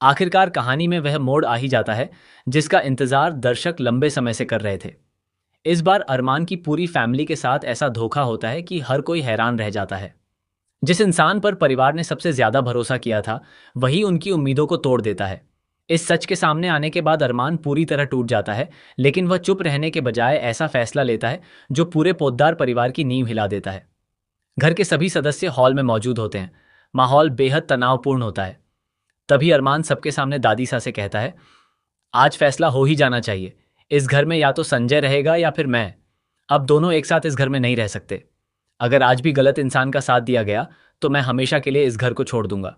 आखिरकार कहानी में वह मोड़ आ ही जाता है जिसका इंतजार दर्शक लंबे समय से कर रहे थे। इस बार अरमान की पूरी फैमिली के साथ ऐसा धोखा होता है कि हर कोई हैरान रह जाता है। जिस इंसान पर परिवार ने सबसे ज्यादा भरोसा किया था, वही उनकी उम्मीदों को तोड़ देता है। इस सच के सामने आने के बाद अरमान पूरी तरह टूट जाता है, लेकिन वह चुप रहने के बजाय ऐसा फैसला लेता है जो पूरे पोद्दार परिवार की नींव हिला देता है। घर के सभी सदस्य हॉल में मौजूद होते हैं। माहौल बेहद तनावपूर्ण होता है। तभी अरमान सबके सामने दादीसा से कहता है, आज फैसला हो ही जाना चाहिए। इस घर में या तो संजय रहेगा या फिर मैं। अब दोनों एक साथ इस घर में नहीं रह सकते। अगर आज भी गलत इंसान का साथ दिया गया तो मैं हमेशा के लिए इस घर को छोड़ दूंगा।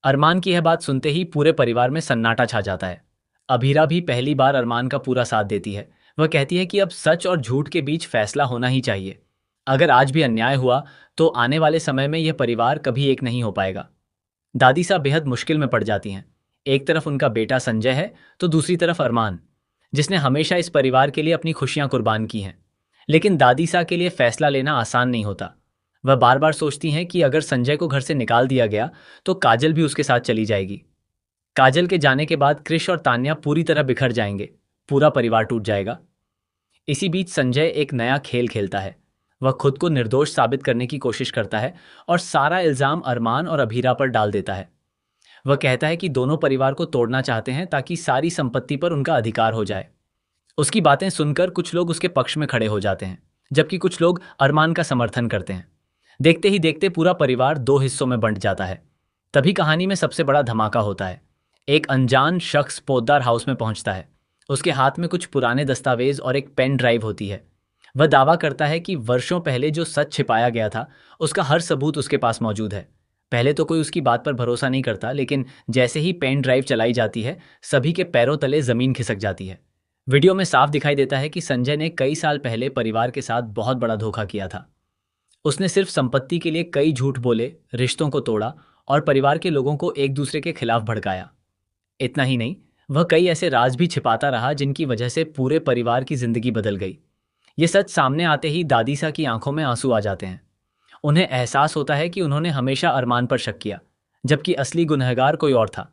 अरमान की यह बात सुनते ही पूरे परिवार में सन्नाटा छा जाता है। अभीरा भी पहली बार अरमान का पूरा साथ देती है। वह कहती है कि अब सच और झूठ के बीच फैसला होना ही चाहिए। अगर आज भी अन्याय हुआ तो आने वाले समय में यह परिवार कभी एक नहीं हो पाएगा। दादी साहब बेहद मुश्किल में पड़ जाती हैं। एक तरफ उनका बेटा संजय है तो दूसरी तरफ अरमान, जिसने हमेशा इस परिवार के लिए अपनी खुशियां कुर्बान की हैं। लेकिन दादी साहब के लिए फैसला लेना आसान नहीं होता। वह बार बार सोचती हैं कि अगर संजय को घर से निकाल दिया गया तो काजल भी उसके साथ चली जाएगी। काजल के जाने के बाद क्रिश और तान्या पूरी तरह बिखर जाएंगे। पूरा परिवार टूट जाएगा। इसी बीच संजय एक नया खेल खेलता है। वह खुद को निर्दोष साबित करने की कोशिश करता है और सारा इल्जाम अरमान और अभीरा पर डाल देता है। वह कहता है कि दोनों परिवार को तोड़ना चाहते हैं ताकि सारी संपत्ति पर उनका अधिकार हो जाए। उसकी बातें सुनकर कुछ लोग उसके पक्ष में खड़े हो जाते हैं, जबकि कुछ लोग अरमान का समर्थन करते हैं। देखते ही देखते पूरा परिवार दो हिस्सों में बंट जाता है। तभी कहानी में सबसे बड़ा धमाका होता है। एक अनजान शख्स पोद्दार हाउस में पहुंचता है। उसके हाथ में कुछ पुराने दस्तावेज और एक पेन ड्राइव होती है। वह दावा करता है कि वर्षों पहले जो सच छिपाया गया था उसका हर सबूत उसके पास मौजूद है। पहले तो कोई उसकी बात पर भरोसा नहीं करता, लेकिन जैसे ही पेन ड्राइव चलाई जाती है सभी के पैरों तले जमीन खिसक जाती है। वीडियो में साफ दिखाई देता है कि संजय ने कई साल पहले परिवार के साथ बहुत बड़ा धोखा किया था। उसने सिर्फ संपत्ति के लिए कई झूठ बोले, रिश्तों को तोड़ा और परिवार के लोगों को एक दूसरे के खिलाफ भड़काया। इतना ही नहीं, वह कई ऐसे राज भी छिपाता रहा जिनकी वजह से पूरे परिवार की जिंदगी बदल गई। ये सच सामने आते ही दादीसा की आंखों में आंसू आ जाते हैं। उन्हें एहसास होता है कि उन्होंने हमेशा अरमान पर शक किया, जबकि असली गुनहगार कोई और था।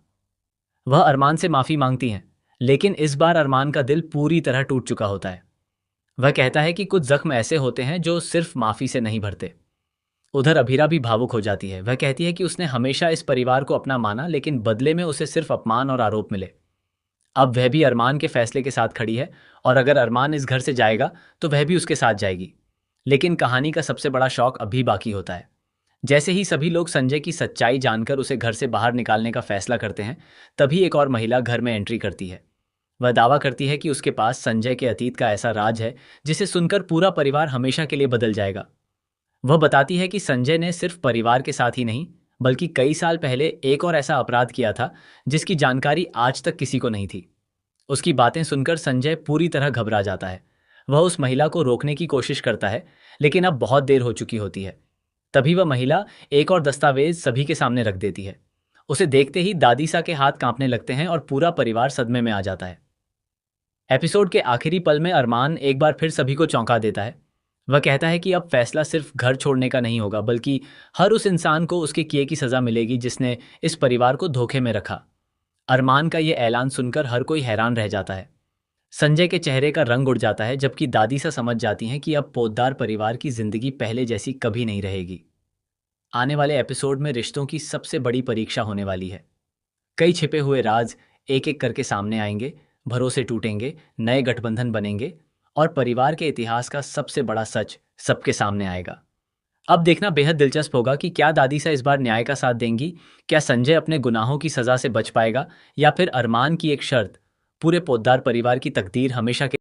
वह अरमान से माफी मांगती हैं, लेकिन इस बार अरमान का दिल पूरी तरह टूट चुका होता है। वह कहता है कि कुछ जख्म ऐसे होते हैं जो सिर्फ माफी से नहीं भरते। उधर अभीरा भी भावुक हो जाती है। वह कहती है कि उसने हमेशा इस परिवार को अपना माना, लेकिन बदले में उसे सिर्फ अपमान और आरोप मिले। अब वह भी अरमान के फैसले के साथ खड़ी है और अगर अरमान इस घर से जाएगा तो वह भी उसके साथ जाएगी। लेकिन कहानी का सबसे बड़ा शौक अभी बाकी होता है। जैसे ही सभी लोग संजय की सच्चाई जानकर उसे घर से बाहर निकालने का फैसला करते हैं, तभी एक और महिला घर में एंट्री करती है। वह दावा करती है कि उसके पास संजय के अतीत का ऐसा राज है जिसे सुनकर पूरा परिवार हमेशा के लिए बदल जाएगा। वह बताती है कि संजय ने सिर्फ परिवार के साथ ही नहीं, बल्कि कई साल पहले एक और ऐसा अपराध किया था जिसकी जानकारी आज तक किसी को नहीं थी। उसकी बातें सुनकर संजय पूरी तरह घबरा जाता है। वह उस महिला को रोकने की कोशिश करता है, लेकिन अब बहुत देर हो चुकी होती है। तभी वह महिला एक और दस्तावेज सभी के सामने रख देती है। उसे देखते ही दादीसा के हाथ कांपने लगते हैं और पूरा परिवार सदमे में आ जाता है। एपिसोड के आखिरी पल में अरमान एक बार फिर सभी को चौंका देता है। वह कहता है कि अब फैसला सिर्फ घर छोड़ने का नहीं होगा, बल्कि हर उस इंसान को उसके किए की सजा मिलेगी जिसने इस परिवार को धोखे में रखा। अरमान का यह ऐलान सुनकर हर कोई हैरान रह जाता है। संजय के चेहरे का रंग उड़ जाता है, जबकि दादी सा समझ जाती हैं कि अब पोद्दार परिवार की जिंदगी पहले जैसी कभी नहीं रहेगी। आने वाले एपिसोड में रिश्तों की सबसे बड़ी परीक्षा होने वाली है। कई छिपे हुए राज एक एक करके सामने आएंगे, भरोसे टूटेंगे, नए गठबंधन बनेंगे और परिवार के इतिहास का सबसे बड़ा सच सबके सामने आएगा। अब देखना बेहद दिलचस्प होगा कि क्या दादीसा इस बार न्याय का साथ देंगी। क्या संजय अपने गुनाहों की सजा से बच पाएगा, या फिर अरमान की एक शर्त पूरे पोद्दार परिवार की तकदीर हमेशा के